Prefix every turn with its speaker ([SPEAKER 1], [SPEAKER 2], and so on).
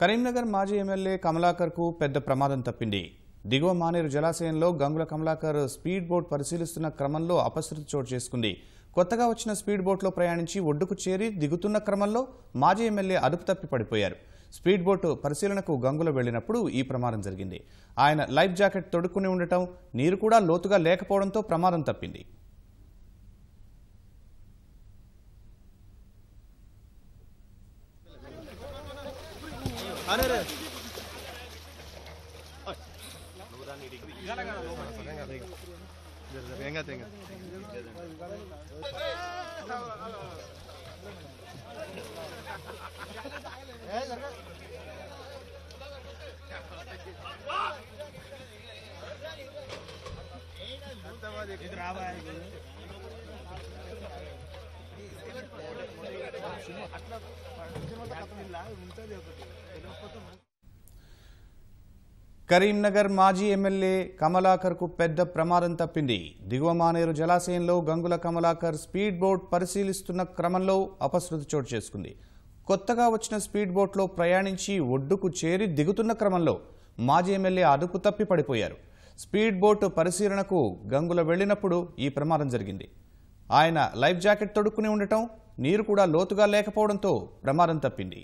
[SPEAKER 1] కరీంనగర్ మాజీ ఎమ్మెల్యే కమలాకర్కు పెద్ద ప్రమాదం తప్పింది. దిగువ మానేరు జలాశయంలో గంగుల కమలాకర్ స్పీడ్ బోట్ పరిశీలిస్తున్న క్రమంలో అపశృతి చోటు చేసుకుంది. కొత్తగా వచ్చిన స్పీడ్ బోట్లో ప్రయాణించి ఒడ్డుకు చేరి దిగుతున్న క్రమంలో మాజీ ఎమ్మెల్యే అదుపు తప్పి పడిపోయారు. స్పీడ్ బోట్ పరిశీలనకు గంగుల వెళ్లినప్పుడు ఈ ప్రమాదం జరిగింది. ఆయన లైఫ్ జాకెట్ తొడుక్కుని ఉండటం, నీరు కూడా లోతుగా లేకపోవడంతో ప్రమాదం తప్పింది. కరీంనగర్ మాజీ ఎమ్మెల్యే కమలాకర్కు పెద్ద ప్రమాదం తప్పింది. దిగువ మానేరు జలాశయంలో గంగుల కమలాకర్ స్పీడ్ బోట్ పరిశీలిస్తున్న క్రమంలో అపశృతి చోటు చేసుకుంది. కొత్తగా వచ్చిన స్పీడ్ బోట్లో ప్రయాణించి ఒడ్డుకు చేరి దిగుతున్న క్రమంలో మాజీ ఎమ్మెల్యే అదుపు తప్పి పడిపోయారు. స్పీడ్ బోట్ పరిశీలనకు గంగుల వెళ్లినప్పుడు ఈ ప్రమాదం జరిగింది. ఆయన లైఫ్ జాకెట్ తొడుక్కుని ఉండటం, నీరు కూడా లోతుగా లేకపోవడంతో ప్రమాదం తప్పింది.